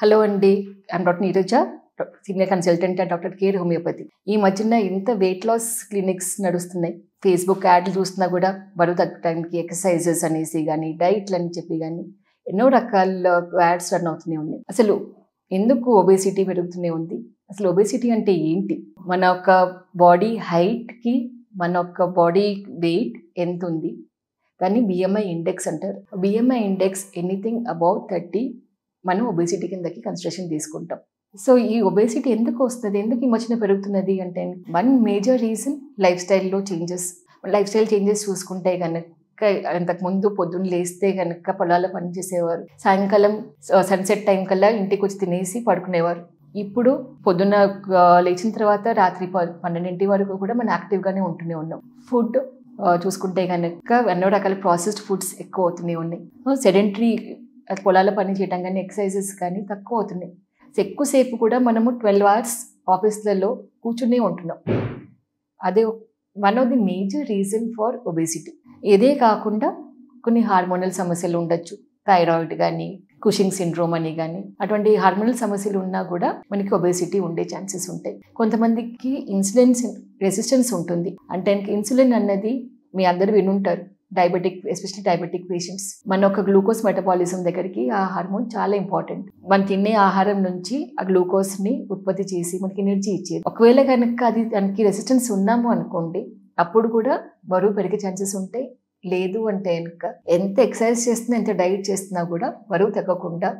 Hello అండి. I'm doctor Neeraja, senior consultant at doctor care homeopathy. ఈ మధ్యన ఇంత వెయిట్ లాస్ క్లినిక్స్ నడుస్తున్నాయి. ఫేస్బుక్ యాడ్లు చూస్తున్నా కూడా బరువు తగ్గడానికి ఎక్సర్సైజెస్ అనేసి కానీ, డైట్లు అని చెప్పి కానీ ఎన్నో రకాల యాడ్స్ రన్ అవుతూనే ఉన్నాయి. అసలు ఎందుకు ఒబేసిటీ పెరుగుతూనే ఉంది? అసలు ఒబేసిటీ అంటే ఏంటి? మన యొక్క బాడీ హైట్కి మన యొక్క బాడీ వెయిట్ ఎంత ఉంది? దాన్ని బిఎంఐ ఇండెక్స్ అంటారు. బిఎంఐ ఇండెక్స్ ఎనీథింగ్ అబౌవ్ 30 మనం ఒబేసిటీ కిందకి కన్సిడరేషన్ తీసుకుంటాం. సో ఈ ఒబేసిటీ ఎందుకు వస్తుంది, ఎందుకు ఈ మధ్యన పెరుగుతున్నది అంటే, వన్ మేజర్ రీజన్ లైఫ్ స్టైల్లో చేంజెస్. లైఫ్ స్టైల్ చేంజెస్ చూసుకుంటే కనుక, అంతకుముందు పొద్దున్న లేస్తే కనుక పొలాల్లో పనిచేసేవారు, సాయంకాలం సన్సెట్ టైం కల్లా ఇంటికి వచ్చి తినేసి పడుకునేవారు. ఇప్పుడు పొద్దున్న లేచిన తర్వాత రాత్రి 12 వరకు కూడా మనం యాక్టివ్గానే ఉంటూనే ఉన్నాం. ఫుడ్ చూసుకుంటే కనుక ఎన్నో రకాల ప్రాసెస్డ్ ఫుడ్స్ ఎక్కువ అవుతూనే ఉన్నాయి. సెడెంటరీ పొలాల పని చేయడం కానీ, ఎక్సర్సైజెస్ కానీ తక్కువ అవుతున్నాయి. ఎక్కువసేపు కూడా మనము 12 hours ఆఫీస్లలో కూర్చునే ఉంటున్నాం. అదే one of the major reason for obesity. ఇదే కాకుండా కొన్ని హార్మోనల్ సమస్యలు ఉండొచ్చు, థైరాయిడ్ కానీ, కుషింగ్ సిండ్రోమ్ అని కానీ, అటువంటి హార్మోనల్ సమస్యలు ఉన్నా కూడా మనకి ఒబేసిటీ ఉండే ఛాన్సెస్ ఉంటాయి. కొంతమందికి ఇన్సులిన్ రెసిస్టెన్స్ ఉంటుంది. అంటే ఇన్సులిన్ అన్నది మీ అందరూ వినుంటారు, డయాబెటిక్, ఎస్పెషల్లీ డయాబెటిక్ పేషెంట్స్. మన ఒక గ్లూకోజ్ మెటబాలిజం దగ్గరికి ఆ హార్మోన్ చాలా ఇంపార్టెంట్. మనం తినే ఆహారం నుంచి ఆ గ్లూకోజ్ని ఉత్పత్తి చేసి మనకి ఎనర్జీ ఇచ్చేది. ఒకవేళ కనుక అది దానికి రెసిస్టెన్స్ ఉన్నాము అనుకోండి, అప్పుడు కూడా బరువు పెరిగే ఛాన్సెస్ ఉంటాయి. లేదు అంటే కనుక ఎంత ఎక్సర్సైజ్ చేస్తున్నా, ఎంత డైట్ చేస్తున్నా కూడా బరువు తగ్గకుండా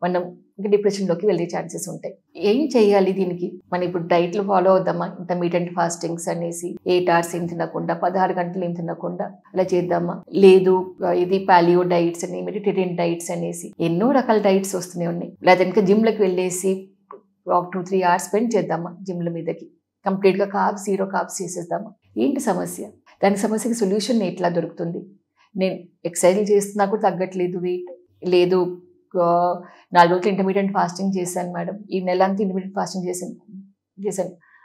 మనం ఇంకా డిప్రెషన్లోకి వెళ్ళే ఛాన్సెస్ ఉంటాయి. ఏం చేయాలి దీనికి? మనం ఇప్పుడు డైట్లు ఫాలో అవుదామా? ఇంటర్మీడియట్ ఫాస్టింగ్స్ అనేసి 8 hours ఏం తినకుండా, 16 గంటలు ఏం తినకుండా అలా చేద్దామా? లేదు ఇది పాలియో డైట్స్ అని, మెడిటేరియన్ డైట్స్ అనేసి ఎన్నో రకాల డైట్స్ వస్తూనే ఉన్నాయి. లేదా ఇంకా జిమ్లకు వెళ్ళేసి 2-3 hours స్పెండ్ చేద్దామా జిమ్ల మీదకి? కంప్లీట్గా కార్బ్స్, జీరో కార్బ్స్ చేసేద్దామా? ఏంటి సమస్య? దాని సమస్యకి సొల్యూషన్ ఎట్లా దొరుకుతుంది? నేను ఎక్సర్సైజ్ చేస్తున్నా కూడా తగ్గట్లేదు వెయిట్. లేదు 4 రోజులు ఇంటర్మీడియట్ ఫాస్టింగ్ చేశాను మేడం, ఈ నెల అంతా ఇంటర్మీడియట్ ఫాస్టింగ్ చేశాను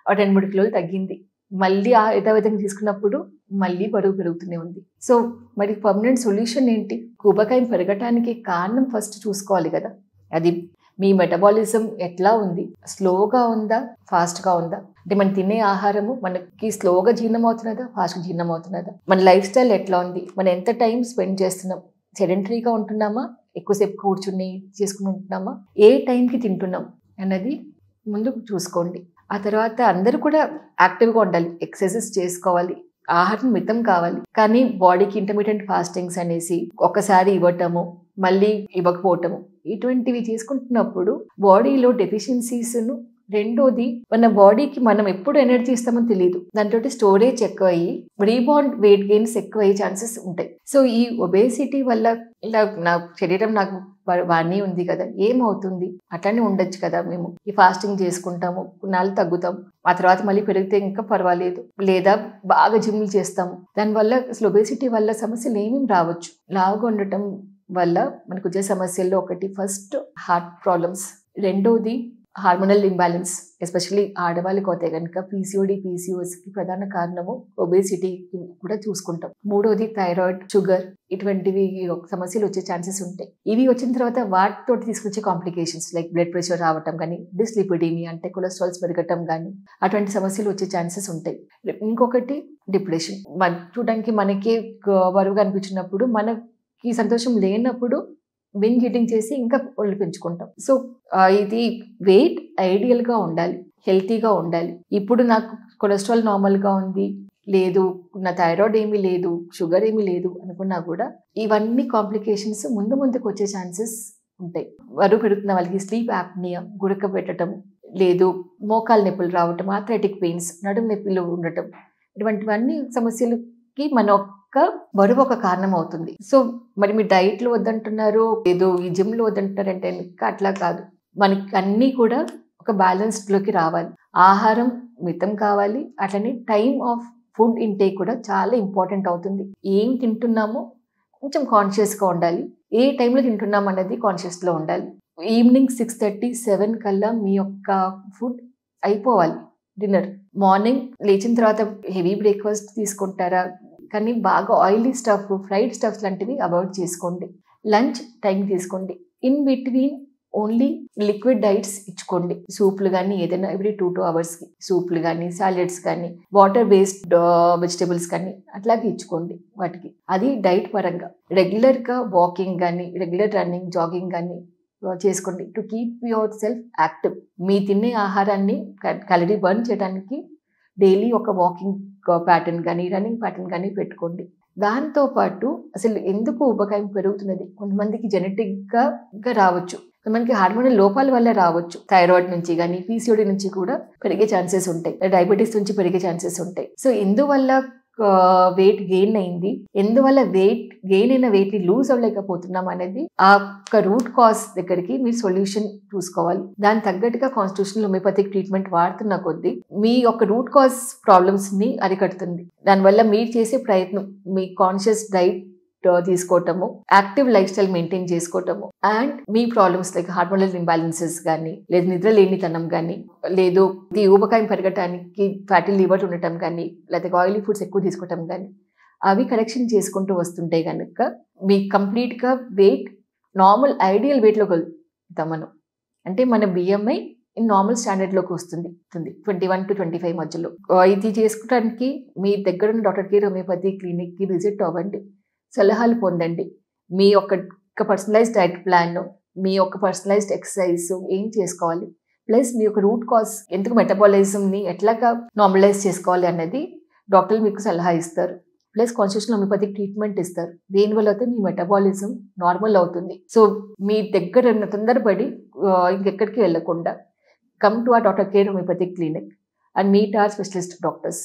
2-3 కిలోలు తగ్గింది. మళ్ళీ ఆ యథావిధంగా తీసుకున్నప్పుడు మళ్ళీ బరువు పెరుగుతూనే ఉంది. సో మరి పర్మనెంట్ సొల్యూషన్ ఏంటి? ఊబకాయం పెరగటానికి కారణం ఫస్ట్ చూసుకోవాలి కదా. అది మీ మెటబాలిజం ఎట్లా ఉంది? స్లోగా ఉందా, ఫాస్ట్గా ఉందా? అంటే మనం తినే ఆహారము మనకి స్లోగా జీర్ణం అవుతున్నదా, ఫాస్ట్గా జీర్ణం అవుతున్నదా? మన లైఫ్ స్టైల్ ఎట్లా ఉంది? మనం ఎంత టైం స్పెండ్ చేస్తున్నాం? సెడెంటరీగా ఉంటున్నామా, ఎక్కువసేపు కూర్చుని చేసుకుని ఉంటున్నామా, ఏ టైంకి తింటున్నాం అన్నది ముందు చూసుకోండి. ఆ తర్వాత అందరూ కూడా యాక్టివ్గా ఉండాలి, ఎక్సర్సైజెస్ చేసుకోవాలి, ఆహారం మితం కావాలి. కానీ బాడీకి ఇంటర్మీడియట్ ఫాస్టింగ్స్ అనేసి ఒకసారి ఇవ్వటము, మళ్ళీ ఇవ్వకపోవటము, ఇటువంటివి చేసుకుంటున్నప్పుడు బాడీలో డెఫిషియన్సీస్ను, రెండోది మన బాడీకి మనం ఎప్పుడు ఎనర్జీ ఇస్తామో తెలియదు, దాంతో స్టోరేజ్ ఎక్కువ అయ్యి రీబౌండ్ వెయిట్ గెయిన్స్ ఎక్కువ అయ్యే ఛాన్సెస్ ఉంటాయి. సో ఈ ఒబేసిటీ వల్ల ఇలా నా శరీరం నాకు బాగానే ఉంది కదా, ఏమవుతుంది? అట్లానే ఉండొచ్చు కదా, మేము ఈ ఫాస్టింగ్ చేసుకుంటాము, నాళ్ళు తగ్గుతాం, ఆ తర్వాత మళ్ళీ పెరిగితే ఇంకా పర్వాలేదు, లేదా బాగా జిమ్లు చేస్తాము, దానివల్ల అసలు ఒబేసిటీ వల్ల సమస్యలు ఏమేమి రావచ్చు. లావుగా ఉండటం వల్ల మనకు వచ్చే సమస్యల్లో ఒకటి ఫస్ట్ హార్ట్ ప్రాబ్లమ్స్, రెండోది హార్మోనల్ ఇంబ్యాలెన్స్, ఎస్పెషల్లీ ఆడవాళ్ళకి అయితే కనుక పీసీఓడి, పీసీఓఎస్కి ప్రధాన కారణము ఒబేసిటీ కూడా చూసుకుంటాం. మూడోది థైరాయిడ్, షుగర్, ఇటువంటివి సమస్యలు వచ్చే ఛాన్సెస్ ఉంటాయి. ఇవి వచ్చిన తర్వాత వాటితో తీసుకొచ్చే కాంప్లికేషన్స్ లైక్ బ్లడ్ ప్రెషర్ రావటం కానీ, డిస్లిపిడీమియా అంటే కొలెస్ట్రాల్స్ పెరగటం కానీ, అటువంటి సమస్యలు వచ్చే ఛాన్సెస్ ఉంటాయి. ఇంకొకటి డిప్రెషన్. చూడడానికి మనకి బరువుగా అనిపించినప్పుడు, మనకి సంతోషం లేనప్పుడు బింజ్ ఈటింగ్ చేసి ఇంకా ఒళ్ళు పెంచుకుంటాం. సో ఇది వెయిట్ ఐడియల్గా ఉండాలి, హెల్తీగా ఉండాలి. ఇప్పుడు నాకు కొలెస్ట్రాల్ నార్మల్గా ఉంది, లేదు నా థైరాయిడ్ ఏమీ లేదు, షుగర్ ఏమీ లేదు అనుకున్నా కూడా ఇవన్నీ కాంప్లికేషన్స్ ముందుకు వచ్చే ఛాన్సెస్ ఉంటాయి. బరువు పెరుగుతున్న వాళ్ళకి స్లీప్ యాప్నియా, గురక పెట్టడం, లేదు మోకాలు నొప్పులు రావటం, ఆర్థరైటిక్ పెయిన్స్, నడుము నొప్పులు ఉండటం, ఇటువంటివన్నీ సమస్యలకి మన బరువు ఒక కారణం అవుతుంది. సో మరి మీ డైట్లు వద్దంటున్నారు, ఏదో ఈ జిమ్లో వద్దంటున్నారంటే అట్లా కాదు. మనకి అన్నీ కూడా ఒక బ్యాలెన్స్డ్లోకి రావాలి. ఆహారం మితం కావాలి, అట్లనే టైమ్ ఆఫ్ ఫుడ్ ఇంటేక్ కూడా చాలా ఇంపార్టెంట్ అవుతుంది. ఏం తింటున్నామో కొంచెం కాన్షియస్గా ఉండాలి, ఏ టైంలో తింటున్నాం అన్నది కాన్షియస్లో ఉండాలి. ఈవినింగ్ 6:30-7 కల్లా మీ యొక్క ఫుడ్ అయిపోవాలి, డిన్నర్. మార్నింగ్ లేచిన తర్వాత హెవీ బ్రేక్ఫాస్ట్ తీసుకుంటారా, కానీ బాగా ఆయిలీ స్టఫ్, ఫ్రైడ్ స్టఫ్స్ లాంటివి అవాయిడ్ చేసుకోండి. లంచ్ టైం తీసుకోండి. In between only liquid diets ఇచ్చుకోండి. సూప్లు కానీ ఏదైనా ఎవ్రీ 2 hours సూప్లు కానీ సాలెడ్స్ కానీ వాటర్ బేస్డ్ వెజిటేబుల్స్ కానీ అట్లాగే ఇచ్చుకోండి వాటికి. అది డైట్ పరంగా. రెగ్యులర్గా వాకింగ్ కానీ రెగ్యులర్ రన్నింగ్ జాగింగ్ కానీ చేసుకోండి to keep yourself active. మీ తినే ఆహారాన్ని క్యాలరీ బర్న్ చేయడానికి డైలీ ఒక వాకింగ్ ప్యాటర్న్ కానీ రన్నింగ్ ప్యాటర్న్ కానీ పెట్టుకోండి. దాంతోపాటు అసలు ఎందుకు ఊబకాయం పెరుగుతున్నది, కొంతమందికి జెనెటిక్గా ఇంకా రావచ్చు, కొంతమందికి హార్మోనల్ లోపాల వల్ల రావచ్చు. థైరాయిడ్ నుంచి కానీ పీసీఓడి నుంచి కూడా పెరిగే ఛాన్సెస్ ఉంటాయి, డయాబెటీస్ నుంచి పెరిగే ఛాన్సెస్ ఉంటాయి. సో ఎందువల్ల వెయిట్ గెయిన్ అయింది, ఎందువల్ల వెయిట్ గెయిన్ అయిన వెయిట్ ని లూజ్ అవ్వలేకపోతున్నాం అనేది ఆ యొక్క రూట్ కాజ్ దగ్గరికి మీరు సొల్యూషన్ చూసుకోవాలి. దాని తగ్గట్టుగా కాన్స్టిట్యూషనల్ హోమియోపతిక్ ట్రీట్మెంట్ వాడుతున్న కొద్దీ మీ యొక్క రూట్ కాజ్ ప్రాబ్లమ్స్ ని అరికడుతుంది. దానివల్ల మీరు చేసే ప్రయత్నం మీ కాన్షియస్ డైట్ తీసుకోవటము, యాక్టివ్ లైఫ్ స్టైల్ మెయింటైన్ చేసుకోవటము అండ్ మీ ప్రాబ్లమ్స్ లైక్ హార్మోనల్ ఇంబ్యాలెన్సెస్ కానీ లేదు నిద్ర లేనితనం కానీ లేదు ఈ ఊబకాయం పెరగటానికి ఫ్యాటీ లివర్ ఉండటం కానీ లేకపోతే ఆయిలీ ఫుడ్స్ ఎక్కువ తీసుకోవటం కానీ అవి కరెక్షన్ చేసుకుంటూ వస్తుంటే కనుక మీ కంప్లీట్గా వెయిట్ నార్మల్ ఐడియల్ వెయిట్లోకి వెళ్తాం మనం. అంటే మన బిఎంఐ నార్మల్ స్టాండర్డ్లోకి వస్తుంది 21 to 25 మధ్యలో. ఇది చేసుకోవడానికి మీ దగ్గర ఉన్న డాక్టర్ కేర్ హోమియోపతి క్లినిక్కి విజిట్ అవ్వండి, సలహాలు పొందండి. మీ యొక్క పర్సనలైజ్డ్ డైట్ ప్లాన్, మీ యొక్క పర్సనలైజ్డ్ ఎక్సర్సైజ్ ఏం చేసుకోవాలి, ప్లస్ మీ యొక్క రూట్ కాజ్ ఎందుకు మెటబాలిజంని ఎట్లాగా నార్మలైజ్ చేసుకోవాలి అన్నది డాక్టర్లు మీకు సలహా ఇస్తారు. ప్లస్ కాన్స్టిట్యూషనల్ హోమియోపతిక్ ట్రీట్మెంట్ ఇస్తారు. దీనివల్ల అయితే మీ మెటబాలిజం నార్మల్ అవుతుంది. సో మీ దగ్గర ఉన్న తొందరపడి ఇంకెక్కడికి వెళ్ళకుండా కమ్ టు ఆ doctor care homeopathic clinic and meet our specialist doctors.